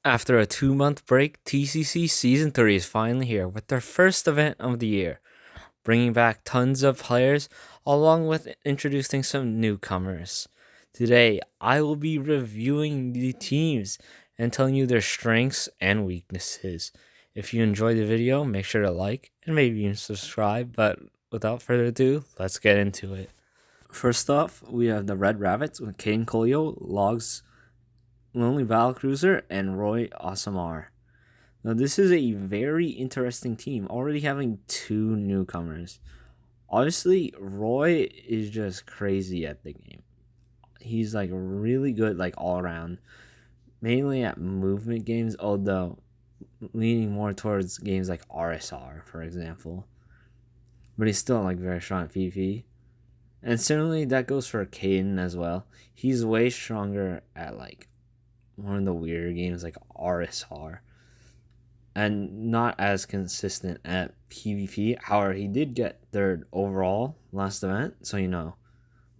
After a 2 month break, TCC Season 3 is finally here with their first event of the year, bringing back tons of players along with introducing some newcomers. Today, I will be reviewing the teams and telling you their strengths and weaknesses. If you enjoyed the video, make sure to like and maybe even subscribe, but without further ado, let's get into it. First off, we have the Red Rabbits with Caden Colio, Logs, Lonely Battlecruiser, and Roy Asamar. Now, this is a very interesting team, already having two newcomers. Obviously, Roy is just crazy at the game. He's like really good, like all around, mainly at movement games, although leaning more towards games like RSR, for example. But he's still like very strong at PvP. And similarly, that goes for Caden as well. He's way stronger at like one of the weirder games like RSR, and not as consistent at PvP. However, he did get third overall last event, so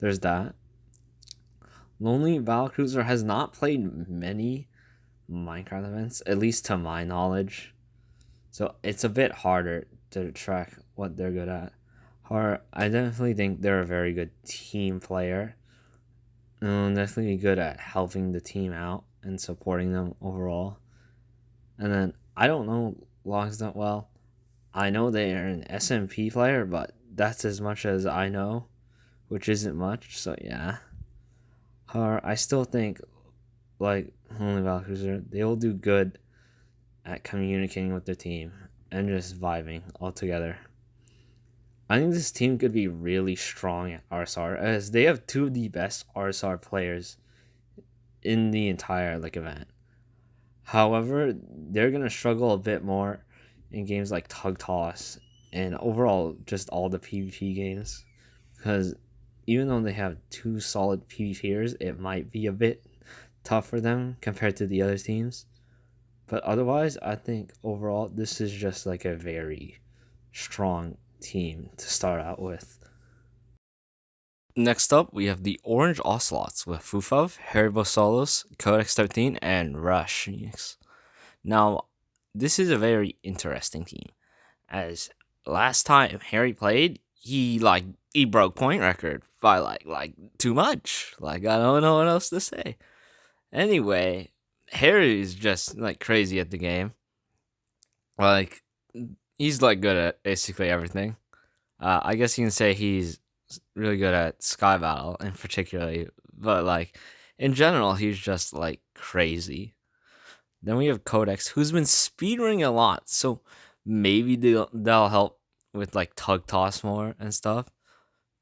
there's that. Lonely Battlecruiser has not played many Minecraft events, at least to my knowledge, so it's a bit harder to track what they're good at. However, I definitely think they're a very good team player, and definitely good at helping the team out and supporting them overall. And then I don't know Logs that well. I know they are an SMP player, but that's as much as I know, which isn't much. So yeah. However, I still think like Lonely Battlecruiser, they will do good at communicating with their team and just vibing all together. I think this team could be really strong at RSR, as they have two of the best RSR players in the entire event. However, they're gonna struggle a bit more in games like Tug Toss and overall just all the PvP games, because even though they have two solid PvPers, it might be a bit tough for them compared to the other teams. But otherwise, I think overall this is just like a very strong team to start out with. Next up, we have the Orange Ocelots with Fufov, Heribosolos, Codex 13, and Rush. Now, this is a very interesting team, as last time Harry played, he broke point record by like too much. I don't know what else to say. Anyway, Harry is just crazy at the game. He's good at basically everything. I guess you can say he's really good at Sky Battle in particularly, but in general, he's just crazy. Then we have Codex, who's been speedrunning a lot, so maybe that'll help with Tug Toss more and stuff.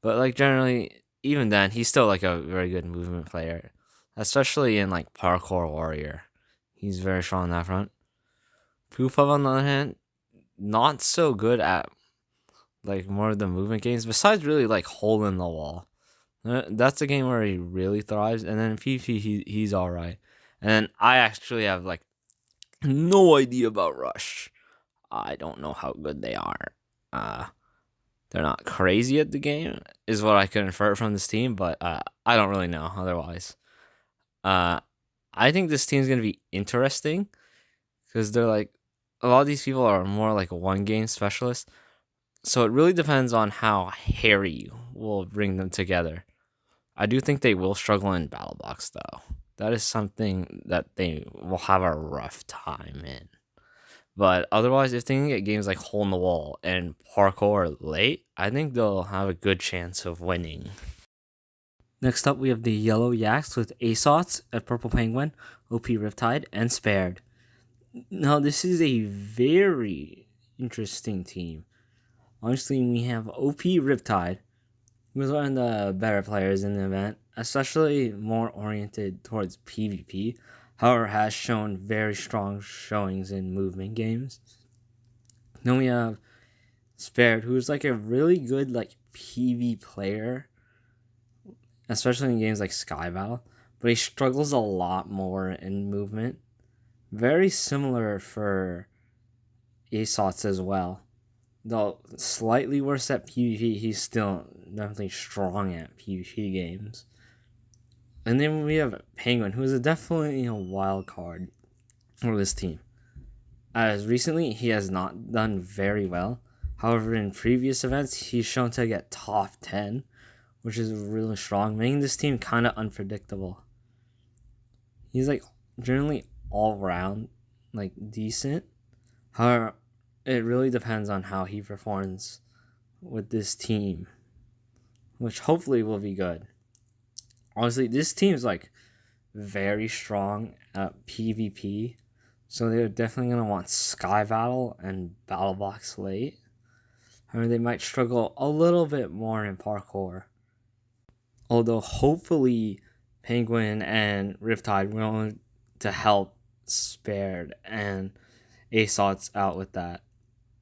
But generally, even then, he's still a very good movement player, especially in Parkour Warrior. He's very strong on that front. Pufov, on the other hand, not so good at more of the movement games, besides really Hole in the Wall. That's a game where he really thrives, and then in PvP he's alright. And then I actually have no idea about Rush. I don't know how good they are. They're not crazy at the game, is what I could infer from this team, but I don't really know otherwise. I think this team's gonna be interesting because they're a lot of these people are more one game specialists. So it really depends on how Harry will bring them together. I do think they will struggle in Battle Box, though. That is something that they will have a rough time in. But otherwise, if they can get games like Hole in the Wall and Parkour late, I think they'll have a good chance of winning. Next up, we have the Yellow Yaks with Ocelots, a Purple Penguin, OP Riptide, and Spared. Now, this is a very interesting team. Honestly, we have OP Riptide, who's one of the better players in the event, especially more oriented towards PvP. However, has shown very strong showings in movement games. Then we have Spared, who's a really good PV player, especially in games like Sky Battle, but he struggles a lot more in movement. Very similar for Ocelots as well. Though slightly worse at PvP, he's still definitely strong at PvP games. And then we have Penguin, who is definitely a wild card. for this team. As recently, he has not done very well. However, in previous events, he's shown to get top 10, which is really strong, making this team kind of unpredictable. He's like generally all around like decent. However, it really depends on how he performs with this team, which hopefully will be good. Honestly, this team's like very strong at PvP, so they're definitely gonna want Sky Battle and Battle Box late. However, they might struggle a little bit more in parkour. Although hopefully Penguin and Riptide will to help Spared and Asots out with that,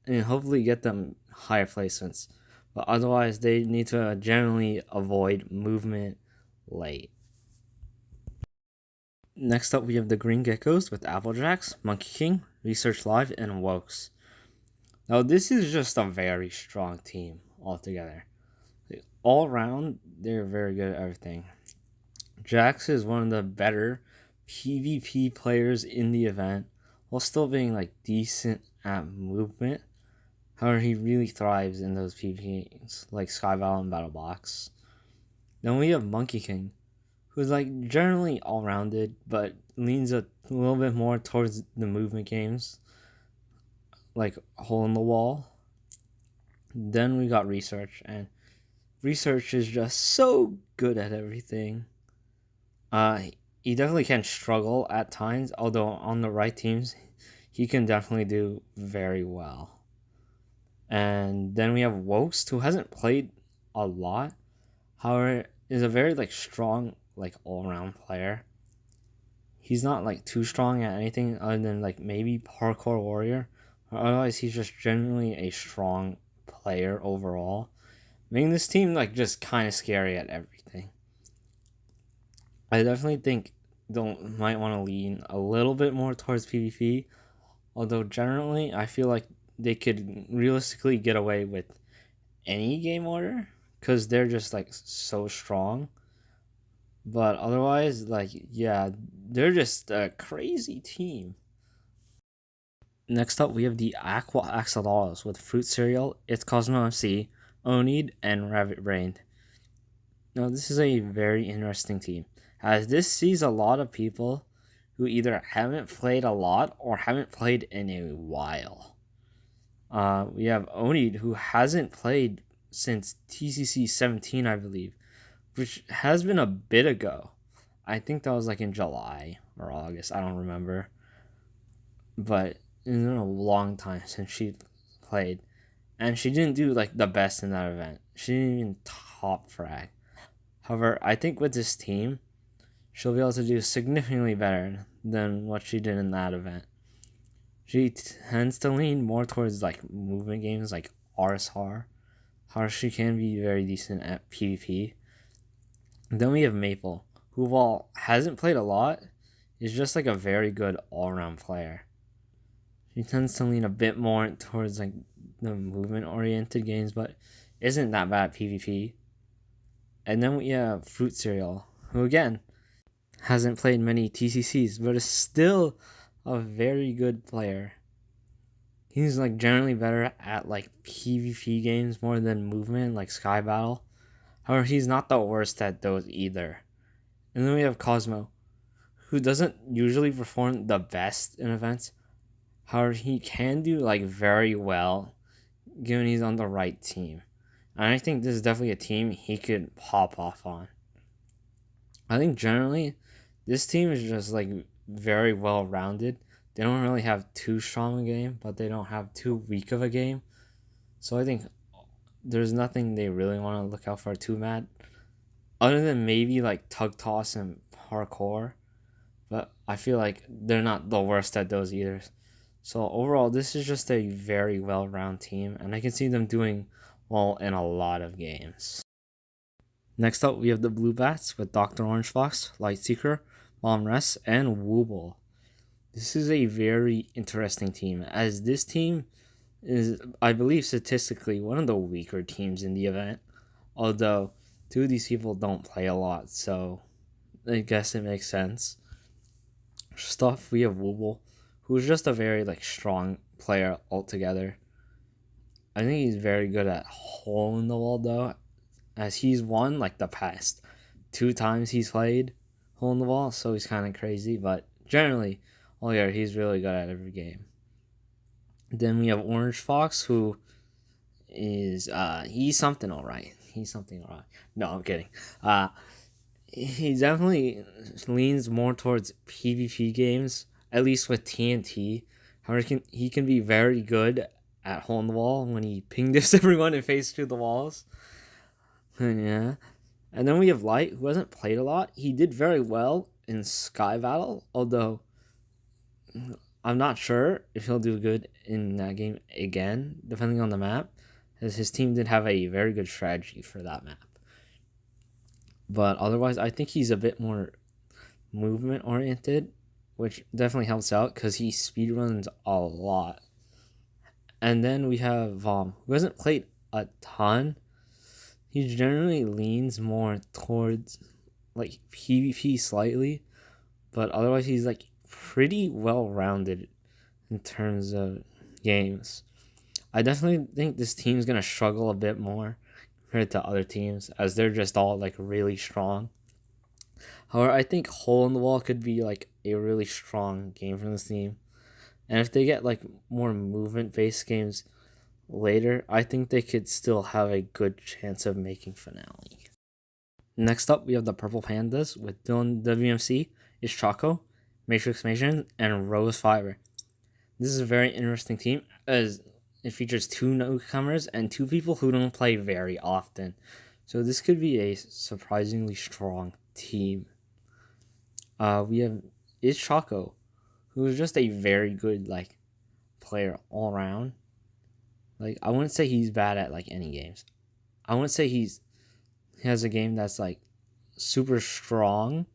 and hopefully get them higher placements. But otherwise, they need to generally avoid movement late. Next up, we have the Green Geckos with Applejacks, Monkey King, Research Live, and Wokes. Now, this is just a very strong team altogether. All around, they're very good at everything. Jax is one of the better PvP players in the event, while still being like decent at movement. However, he really thrives in those PvP games like Sky Battle and Battle Box. Then we have Monkey King, who's like generally all rounded, but leans a little bit more towards the movement games, like Hole in the Wall. Then we got Research, and Research is just so good at everything. He definitely can struggle at times, although on the right teams, he can definitely do very well. And then we have Wost, who hasn't played a lot, however, is a very like strong, like all-around player. He's not like too strong at anything other than like maybe Parkour Warrior. Otherwise, he's just generally a strong player overall, making this team like just kind of scary at everything. I definitely think don't might want to lean a little bit more towards PvP, although generally I feel like they could realistically get away with any game order because they're just like so strong. But otherwise, like yeah, they're just a crazy team. Next up, we have the Aqua Axolotls with Fruit Cereal, ItsCosmoMC, Onid, and Rabbit Brained. Now, this is a very interesting team, as this sees a lot of people who either haven't played a lot or haven't played in a while. We have Onid, who hasn't played since TCC 17, I believe, which has been a bit ago. I think that was like in July or August, I don't remember. But it's been a long time since she played. And she didn't do like the best in that event. She didn't even top frag. However, I think with this team, she'll be able to do significantly better than what she did in that event. She tends to lean more towards like movement games like RSR. However, she can be very decent at PvP. And then we have Maple, who while hasn't played a lot, is just like a very good all-around player. She tends to lean a bit more towards like the movement-oriented games, but isn't that bad at PvP. And then we have Fruit Cereal, who again hasn't played many TCCs, but is still a very good player. He's like generally better at like PvP games more than movement, like Sky Battle. However, he's not the worst at those either. And then we have Cosmo, who doesn't usually perform the best in events. However, he can do like very well given he's on the right team. And I think this is definitely a team he could pop off on. I think generally this team is just like very well rounded. They don't really have too strong a game, but they don't have too weak of a game. So I think there's nothing they really want to look out for too mad. Other than maybe like Tug Toss and Parkour. But I feel like they're not the worst at those either. So overall, this is just a very well-rounded team, and I can see them doing well in a lot of games. Next up, we have the Blue Bats with Dr. Orange Fox, Lightseeker, Mom Rest, and Wooble. This is a very interesting team, as this team is, I believe, statistically one of the weaker teams in the event. Although, two of these people don't play a lot, so I guess it makes sense. First off, we have Wooble, who's just a very like strong player altogether. I think he's very good at hole in the wall though, as he's won like the past 2 times he's played hole in the wall, so he's kind of crazy. But generally, all year he's really good at every game. Then we have Orange Fox, who is he's something all right. He's something all right. No, I'm kidding. He definitely leans more towards PvP games, at least with TNT. However, he can be very good at hole in the wall when he ping diffs everyone and face through the walls. Yeah. And then we have Light, who hasn't played a lot. He did very well in Sky Battle, although I'm not sure if he'll do good in that game again, depending on the map, as his team did have a very good strategy for that map. But otherwise, I think he's a bit more movement oriented, which definitely helps out because he speedruns a lot. And then we have Vom, who hasn't played a ton. He generally leans more towards like PvP slightly, but otherwise he's like pretty well rounded in terms of games. I definitely think this team's gonna struggle a bit more compared to other teams, as they're just all like really strong. However, I think hole in the wall could be like a really strong game from this team. And if they get like more movement based games later, I think they could still have a good chance of making finale. Next up, we have the Purple Pandas with Dylan WMC, Choco, Matrix Mason, and Rose Fiber. This is a very interesting team as it features 2 newcomers and 2 people who don't play very often. So this could be a surprisingly strong team. We have Choco, who is just a very good like player all around. Like I wouldn't say he's bad at like any games. I wouldn't say he has a game that's like super strong,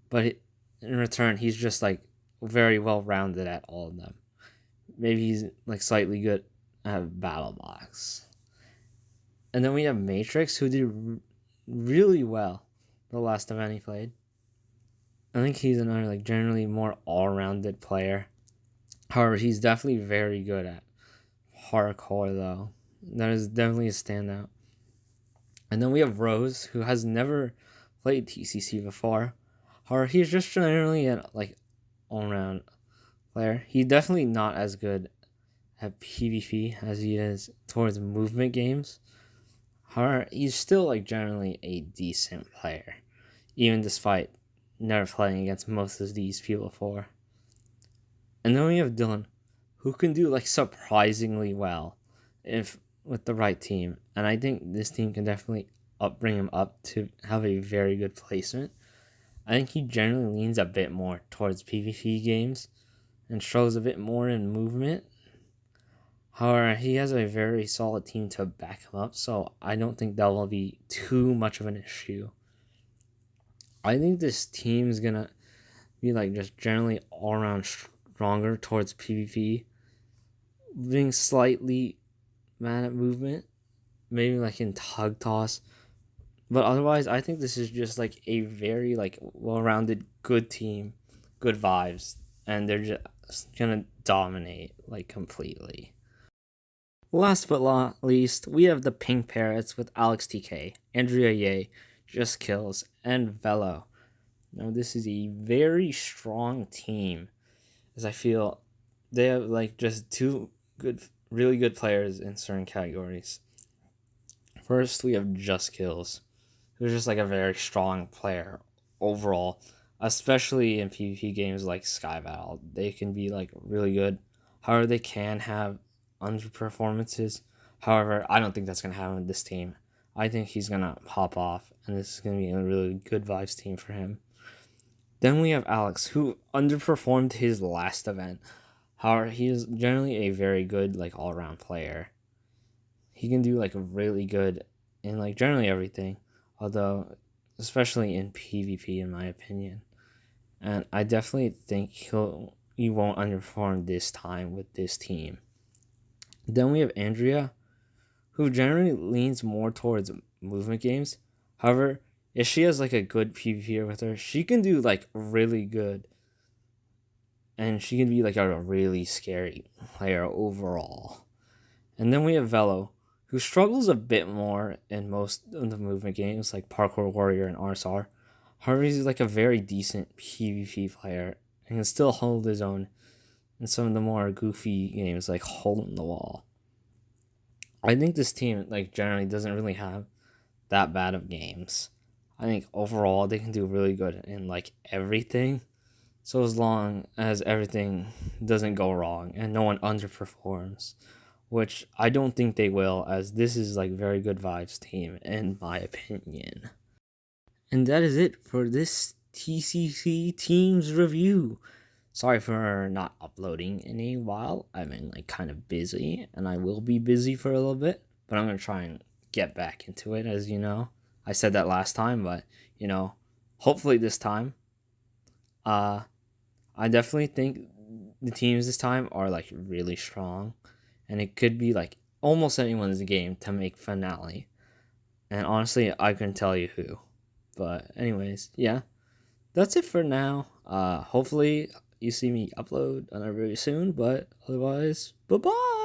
but in return he's just like very well rounded at all of them. Maybe he's like slightly good at Battle Box. And then we have Matrix, who did really well the last event he played. I think he's another like generally more all-rounded player. However, he's definitely very good at hardcore though. That is definitely a standout. And then we have Rose, who has never played TCC before. However, he's just generally a like all-round player. He's definitely not as good at PvP as he is towards movement games. However, he's still like generally a decent player, even despite never playing against most of these people before. And then we have Dylan, who can do like surprisingly well if with the right team. And I think this team can definitely bring him up to have a very good placement. I think he generally leans a bit more towards PvP games and shows a bit more in movement. However, he has a very solid team to back him up, so I don't think that will be too much of an issue. I think this team is gonna be like just generally all around stronger towards PvP, being slightly mad at movement, maybe like in tug toss. But otherwise, I think this is just like a very like well-rounded, good team, good vibes, and they're just gonna dominate like completely. Last but not least, we have the Pink Parrots with Alex TK, Andrea Ye, Just Kills, and Velo. Now, this is a very strong team, as I feel they have like just 2 good, really good players in certain categories. First, we have Just Kills, who's just like a very strong player overall, especially in PvP games like Sky Battle. They can be like really good. However, they can have underperformances. However, I don't think that's going to happen with this team. I think he's going to pop off, and this is going to be a really good vibes team for him. Then we have Alex, who underperformed his last event. However, he is generally a very good like all-around player. He can do like really good in like generally everything, although especially in PvP in my opinion. And I definitely think he won't underperform this time with this team. Then we have Andrea, who generally leans more towards movement games. However, if she has like a good PvPer with her, she can do like really good and she can be like a really scary player overall. And then we have Velo, who struggles a bit more in most of the movement games like Parkour Warrior and RSR. However, he's like a very decent PvP player and can still hold his own in some of the more goofy games like Hole in the Wall. I think this team like generally doesn't really have that bad of games. I think overall they can do really good in like everything. So as long as everything doesn't go wrong and no one underperforms, which I don't think they will, as this is like very good vibes team in my opinion. And that is it for this TCC teams review. Sorry for not uploading in a while. I've been like kind of busy, and I will be busy for a little bit, but I'm gonna try and get back into it. As you know, I said that last time, but hopefully this time. I definitely think the teams this time are like really strong, and it could be like almost anyone's game to make finale. And honestly, I couldn't tell you who. But anyways, yeah, that's it for now. Hopefully you see me upload another very soon. But otherwise, bye bye.